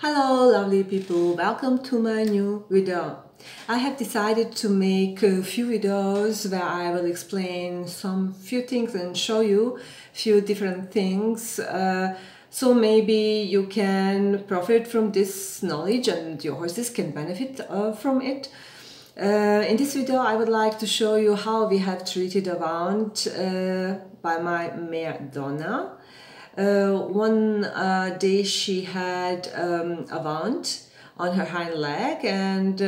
Hello lovely people, welcome to my new video. I have decided to make a few videos where I will explain some few things and show you few different things. So maybe you can profit from this knowledge and your horses can benefit from it. In this video I would like to show you how we have treated a wound by my mare Donna. One day she had a wound on her hind leg, and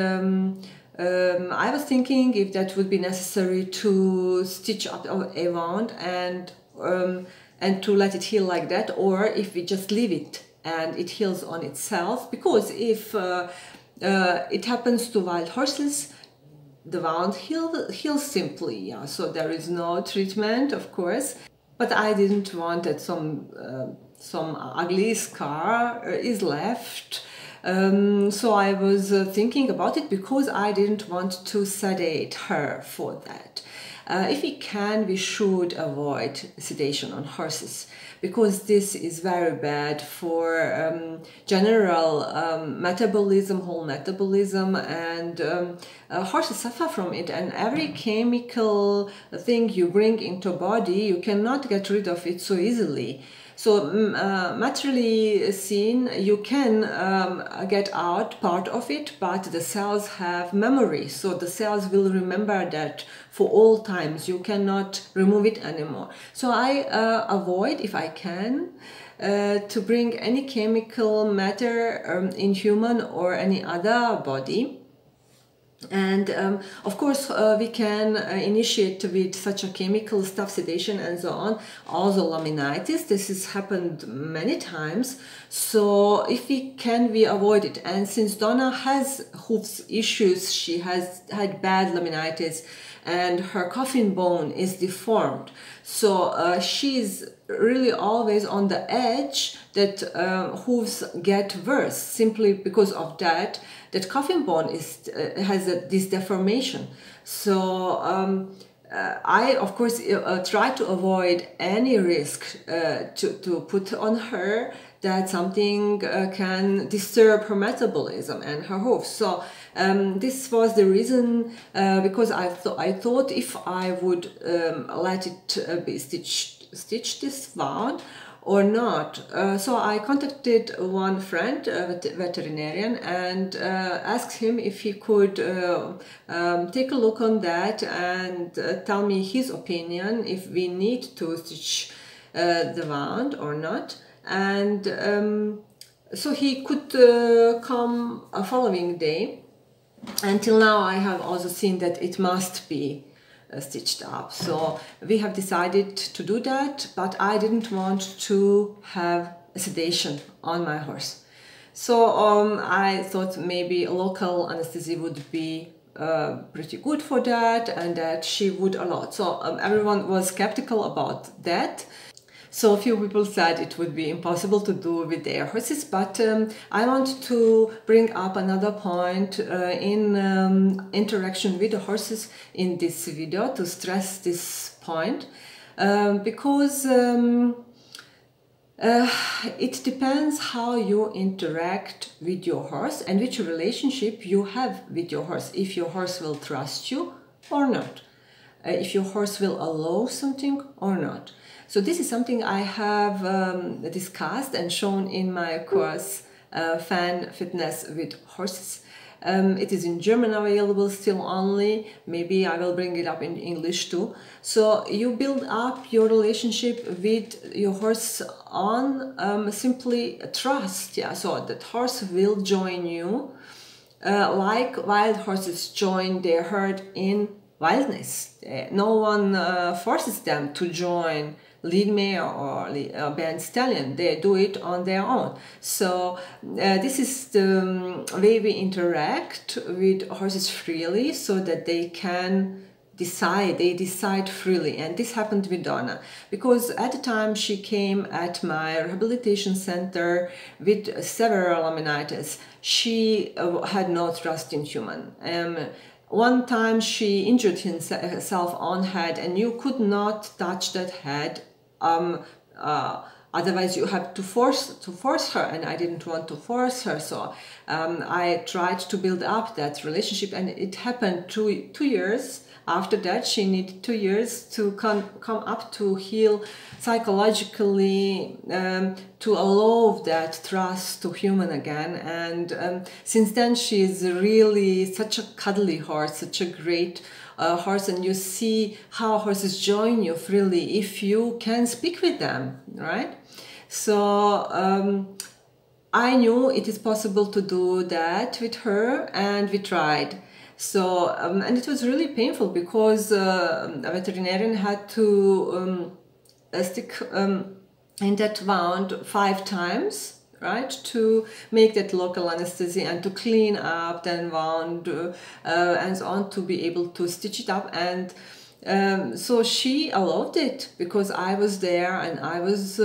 I was thinking if that would be necessary to stitch up a wound and to let it heal like that, or if we just leave it and it heals on itself. Because if it happens to wild horses, the wound heals simply, yeah. So there is no treatment, of course. But I didn't want that some ugly scar is left. So I was thinking about it because I didn't want to sedate her for that. If we can, we should avoid sedation on horses, because this is very bad for general metabolism, whole metabolism, and horses suffer from it. And every chemical thing you bring into body, you cannot get rid of it so easily. So materially seen, you can get out part of it, but the cells have memory, so the cells will remember that for all times. You cannot remove it anymore. So I avoid, if I can, to bring any chemical matter in human or any other body. And of course we can initiate with such a chemical stuff, sedation and so on, also laminitis. This has happened many times, so if we can, we avoid it. And since Donna has hooves issues, she has had bad laminitis and her coffin bone is deformed, so she's really always on the edge that hooves get worse, simply because of that coffin bone is has this deformation. So I of course try to avoid any risk to put on her that something can disturb her metabolism and her hooves. So this was the reason, because I thought if I would let it be stitch this wound or not. So I contacted one friend, a veterinarian, and asked him if he could take a look on that and tell me his opinion if we need to stitch the wound or not. And so he could come a following day. Until now I have also seen that it must be stitched up, so we have decided to do that, but I didn't want to have a sedation on my horse. So I thought maybe a local anesthesia would be pretty good for that, and that she would allow it. So everyone was skeptical about that. So a few people said it would be impossible to do with their horses, but I want to bring up another point in interaction with the horses in this video, to stress this point, because it depends how you interact with your horse and which relationship you have with your horse. If your horse will trust you or not, if your horse will allow something or not. So this is something I have discussed and shown in my course, Fan Fitness with Horses. It is in German available still only. Maybe I will bring it up in English too. So you build up your relationship with your horse on simply trust. Yeah, so that horse will join you, like wild horses join their herd in wildness. No one forces them to join lead mare or band stallion. They do it on their own. So this is the way we interact with horses freely, so that they can decide. They decide freely. And this happened with Donna, because at the time she came at my rehabilitation center with several laminitis. She had no trust in human. One time she injured herself on head, and you could not touch that head otherwise you have to force her, and I didn't want to force her. So I tried to build up that relationship, and it happened 2 years. After that, she needed 2 years to come up to heal psychologically, to allow that trust to human again. And since then, she is really such a cuddly horse, such a great horse, and you see how horses join you freely if you can speak with them, right? So I knew it is possible to do that with her, and we tried. So, and it was really painful because a veterinarian had to stick in that wound 5 times, right, to make that local anesthesia and to clean up that wound and so on, to be able to stitch it up. And so she allowed it because I was there, and I was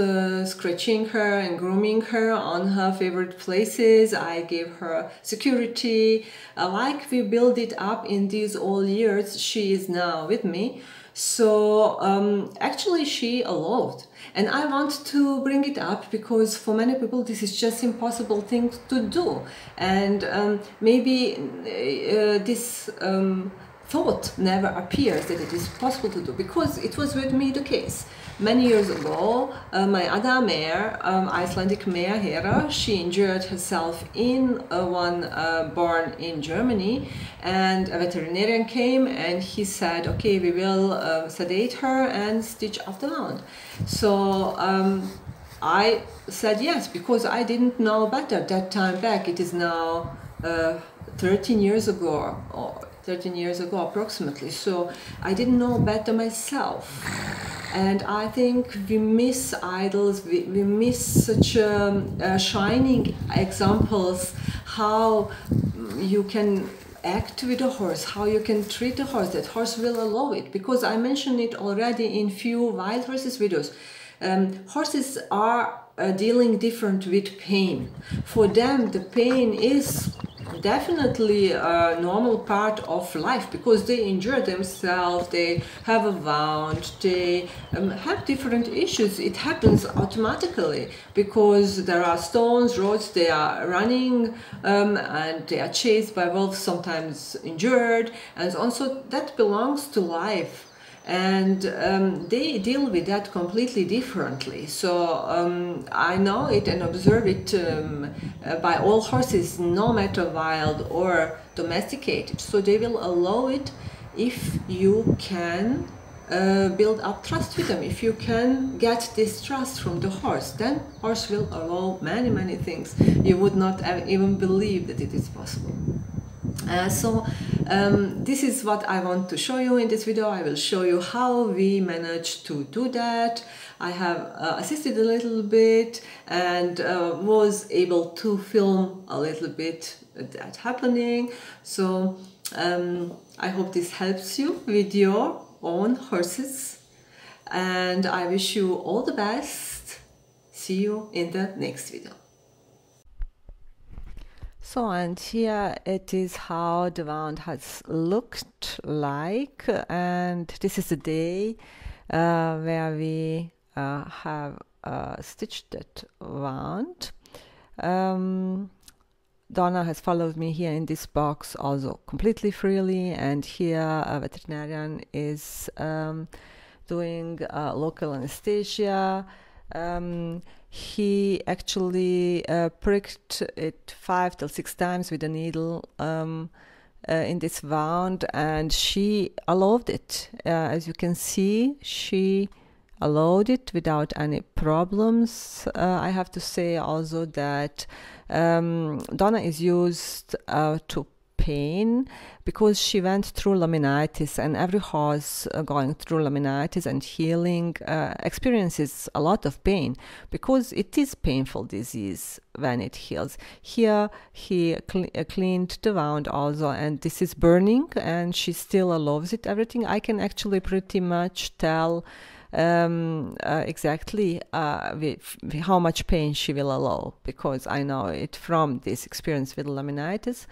scratching her and grooming her on her favorite places. I gave her security, like we build it up in these all years. She is now with me. So actually she allowed, and I want to bring it up because for many people this is just impossible thing to do, and maybe this thought never appears that it is possible to do, because it was with me the case. Many years ago, my other mare, Icelandic mare Hera, she injured herself in one born in Germany, and a veterinarian came and he said, okay, we will sedate her and stitch up the wound. So I said yes, because I didn't know better that time back. It is now 13 years ago, or 13 years ago approximately, so I didn't know better myself. And I think we miss idols, we miss such shining examples how you can act with a horse, how you can treat a horse, that horse will allow it. Because I mentioned it already in few wild horses videos. Horses are dealing different with pain. For them, the pain is definitely a normal part of life, because they injure themselves, they have a wound, they have different issues. It happens automatically because there are stones, roads, they are running, and they are chased by wolves, sometimes injured, and so on. So that belongs to life. And they deal with that completely differently. So I know it and observe it by all horses, no matter wild or domesticated. So they will allow it if you can build up trust with them. If you can get this trust from the horse, then horse will allow many, many things. You would not even believe that it is possible. So this is what I want to show you in this video. I will show you how we managed to do that. I have assisted a little bit and was able to film a little bit that happening. So I hope this helps you with your own horses, and I wish you all the best. See you in the next video. So, and here it is how the wound has looked like, and this is the day where we have stitched that wound. Donna has followed me here in this box also completely freely, and here a veterinarian is doing local anesthesia. He actually pricked it 5 till 6 times with a needle in this wound, and she allowed it. As you can see, she allowed it without any problems. I have to say also that Donna is used to pain because she went through laminitis, and every horse going through laminitis and healing experiences a lot of pain because it is painful disease when it heals. Here he cleaned the wound also, and this is burning, and she still loves it. Everything I can actually pretty much tell exactly how much pain she will allow, because I know it from this experience with laminitis.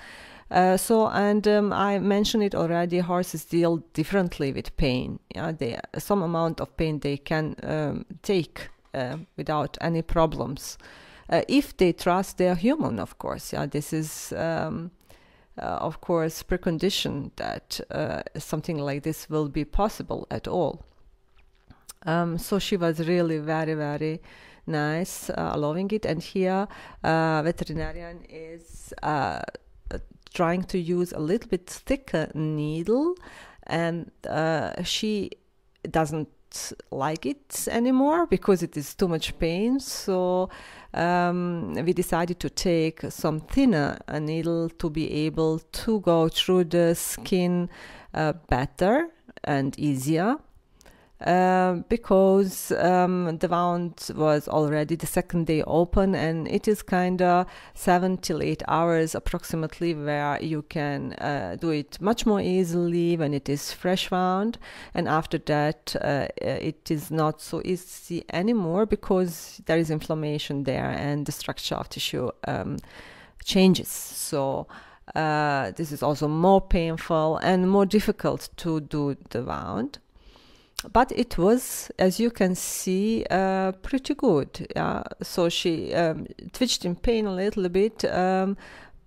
I mentioned it already, horses deal differently with pain. Some amount of pain they can take without any problems. If they trust their human, of course. Yeah, this is of course precondition that something like this will be possible at all. So she was really very, very nice, allowing it. And here veterinarian is trying to use a little bit thicker needle, and she doesn't like it anymore because it is too much pain. So we decided to take some thinner needle to be able to go through the skin better and easier. Because the wound was already the second day open, and it is kind of 7 till 8 hours approximately where you can do it much more easily when it is fresh wound, and after that it is not so easy anymore because there is inflammation there and the structure of tissue changes. So this is also more painful and more difficult to do the wound. But it was, as you can see, pretty good. So she twitched in pain a little bit,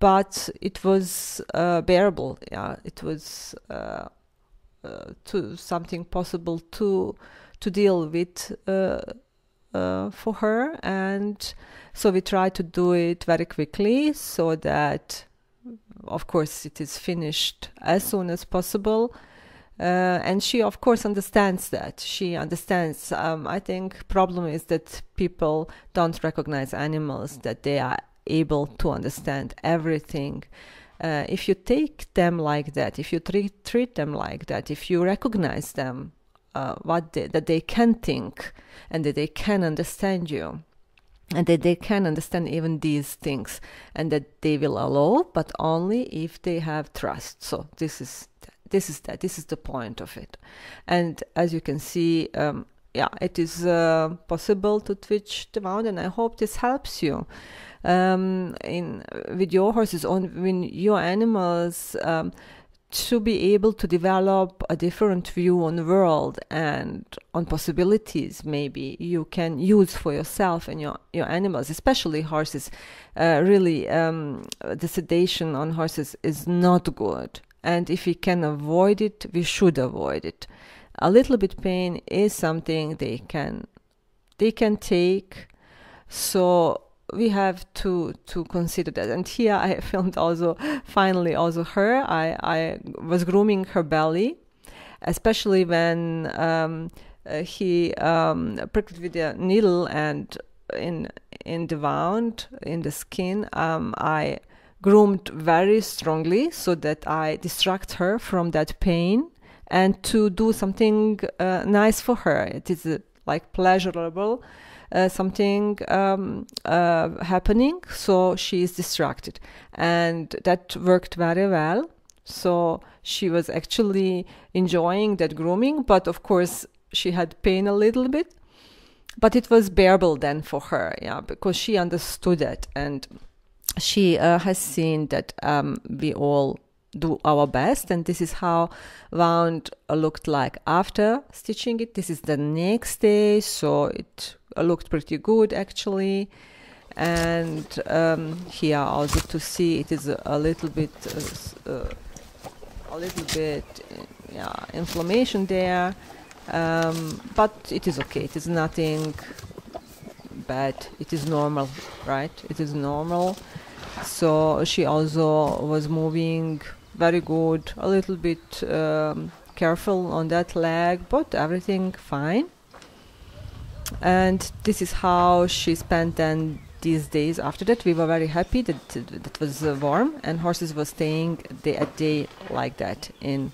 but it was bearable. Yeah, it was something possible to deal with for her, and so we tried to do it very quickly so that, of course, it is finished as soon as possible. And she, of course, understands that. She understands. I think problem is that people don't recognize animals, that they are able to understand everything. If you take them like that, if you treat them like that, if you recognize them, that they can think and that they can understand you, and that they can understand even these things, and that they will allow, but only if they have trust. So this is the point of it. And as you can see, it is possible to twitch the wound, and I hope this helps you with your horses, when your animals, to be able to develop a different view on the world and on possibilities maybe you can use for yourself and your animals, especially horses. Really, the sedation on horses is not good. And if we can avoid it, we should avoid it. A little bit pain is something they can take. So we have to consider that. And here I filmed finally her. I was grooming her belly, especially when he pricked with the needle and in the wound, in the skin. I groomed very strongly so that I distract her from that pain and to do something nice for her. It is like pleasurable, something happening, so she is distracted, and that worked very well. So she was actually enjoying that grooming, but of course she had pain a little bit, but it was bearable then for her, because she understood it, and she has seen that we all do our best, and this is how wound looked like after stitching it. This is the next day, so it looked pretty good actually. And here also to see it is a little bit inflammation there, but it is okay. It is nothing bad. It is normal, right? It is normal. So she also was moving very good, a little bit careful on that leg, but everything fine. And this is how she spent then these days. After that, we were very happy that it was warm, and horses were staying a day like that in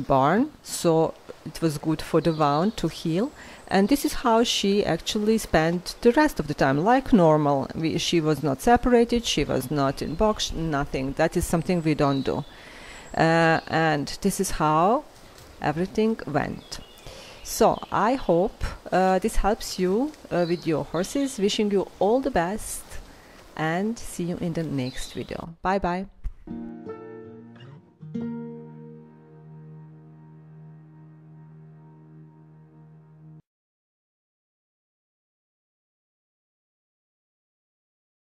barn. So it was good for the wound to heal. And this is how she actually spent the rest of the time, like normal. She was not separated, she was not in box, nothing. That is something we don't do. And this is how everything went. So I hope this helps you with your horses. Wishing you all the best, and see you in the next video. Bye bye.